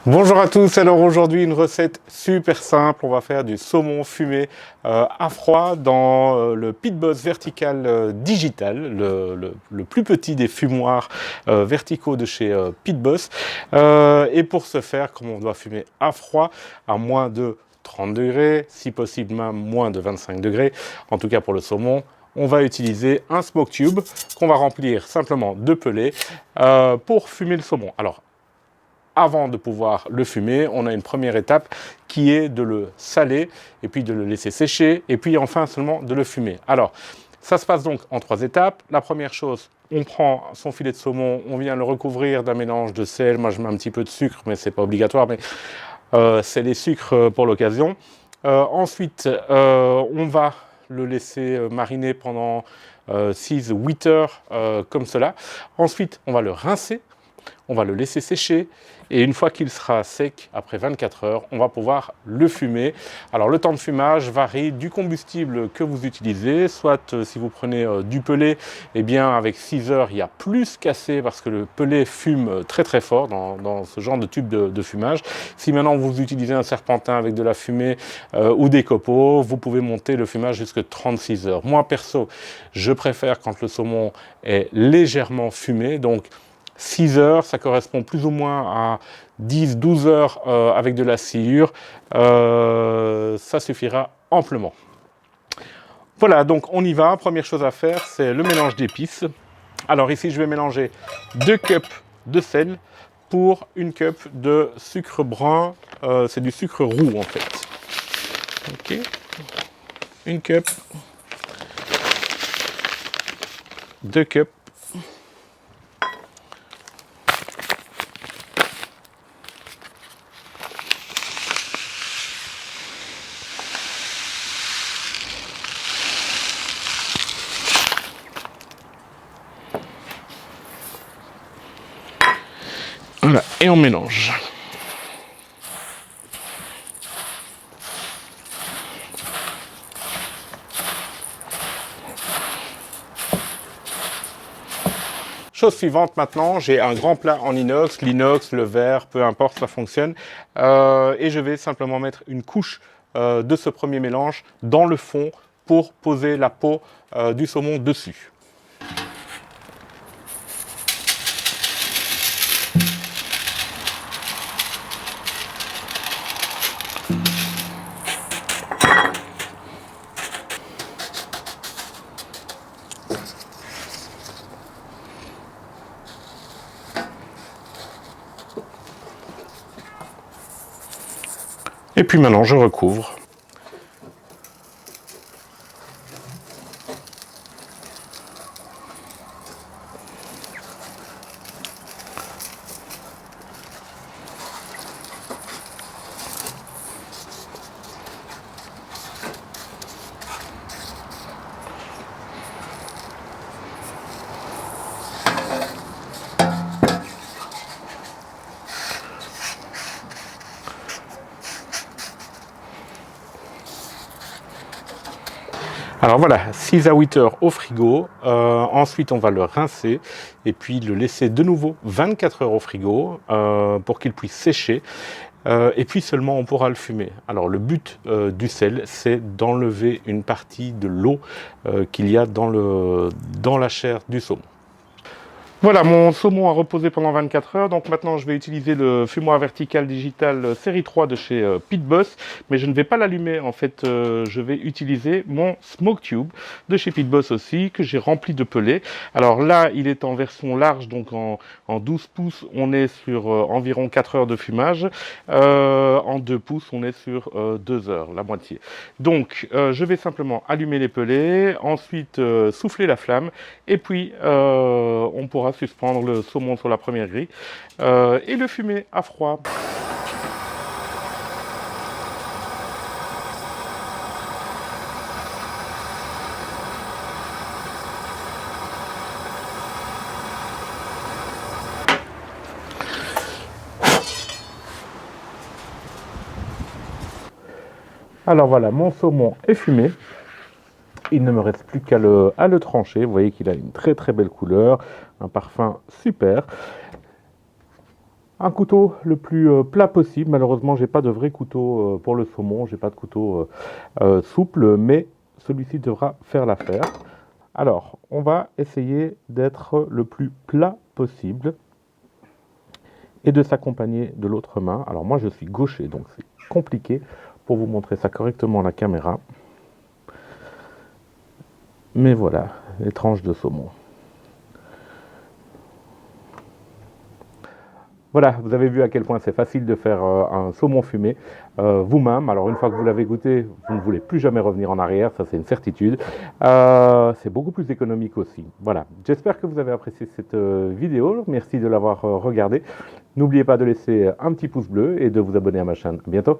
Bonjour à tous, alors aujourd'hui une recette super simple, on va faire du saumon fumé à froid dans le Pit Boss vertical digital, le plus petit des fumoirs verticaux de chez Pit Boss. Et pour ce faire, comme on doit fumer à froid, à moins de 30 degrés, si possible même moins de 25 degrés, en tout cas pour le saumon, on va utiliser un smoke tube qu'on va remplir simplement de pelés pour fumer le saumon. Alors, avant de pouvoir le fumer, on a une première étape qui est de le saler et puis de le laisser sécher et puis enfin seulement de le fumer. Alors, ça se passe donc en 3 étapes. La première chose, on prend son filet de saumon, on vient le recouvrir d'un mélange de sel. Moi, je mets un petit peu de sucre, mais c'est pas obligatoire, mais c'est les sucres pour l'occasion. Ensuite, on va le laisser mariner pendant 6-8 heures comme cela. Ensuite, on va le rincer. On va le laisser sécher et une fois qu'il sera sec, après 24 heures, on va pouvoir le fumer. Alors le temps de fumage varie du combustible que vous utilisez, soit si vous prenez du pellet, eh bien avec 6 heures, il y a plus qu'assez parce que le pellet fume très très fort dans ce genre de tube de fumage. Si maintenant vous utilisez un serpentin avec de la fumée ou des copeaux, vous pouvez monter le fumage jusqu'à 36 heures. Moi perso, je préfère quand le saumon est légèrement fumé, donc 6 heures, ça correspond plus ou moins à 10-12 heures avec de la sciure. Ça suffira amplement. Voilà, donc on y va. Première chose à faire, c'est le mélange d'épices. Alors ici, je vais mélanger 2 cups de sel pour 1 cup de sucre brun. C'est du sucre roux en fait. Ok. 1 cup. 2 cups. Voilà, et on mélange. Chose suivante maintenant, j'ai un grand plat en inox, l'inox, le verre, peu importe, ça fonctionne. Et je vais simplement mettre une couche de ce premier mélange dans le fond pour poser la peau du saumon dessus. Et puis maintenant, je recouvre. Alors voilà, 6 à 8 heures au frigo. Ensuite, on va le rincer et puis le laisser de nouveau 24 heures au frigo pour qu'il puisse sécher. Et puis seulement on pourra le fumer. Alors le but du sel, c'est d'enlever une partie de l'eau qu'il y a dans la chair du saumon. Voilà, mon saumon a reposé pendant 24 heures, donc maintenant je vais utiliser le fumoir vertical digital série 3 de chez Pit Boss, mais je ne vais pas l'allumer, en fait je vais utiliser mon smoke tube de chez Pit Boss aussi, que j'ai rempli de pelés. Alors là, il est en version large, donc en 12 pouces, on est sur environ 4 heures de fumage, en 2 pouces, on est sur 2 heures, la moitié. Donc je vais simplement allumer les pelés, ensuite souffler la flamme, et puis on pourra suspendre le saumon sur la première grille et le fumer à froid. Alors voilà, mon saumon est fumé. Il ne me reste plus qu'à le trancher. Vous voyez qu'il a une très très belle couleur, un parfum super. un couteau le plus plat possible. Malheureusement, j'ai pas de vrai couteau pour le saumon, j'ai pas de couteau souple, mais celui-ci devra faire l'affaire. Alors, on va essayer d'être le plus plat possible et de s'accompagner de l'autre main. Alors moi, je suis gaucher, donc c'est compliqué pour vous montrer ça correctement à la caméra. Mais voilà, les tranches de saumon. Voilà, vous avez vu à quel point c'est facile de faire un saumon fumé vous-même. Alors une fois que vous l'avez goûté, vous ne voulez plus jamais revenir en arrière, ça c'est une certitude. C'est beaucoup plus économique aussi. Voilà, j'espère que vous avez apprécié cette vidéo. Merci de l'avoir regardée. N'oubliez pas de laisser un petit pouce bleu et de vous abonner à ma chaîne. À bientôt.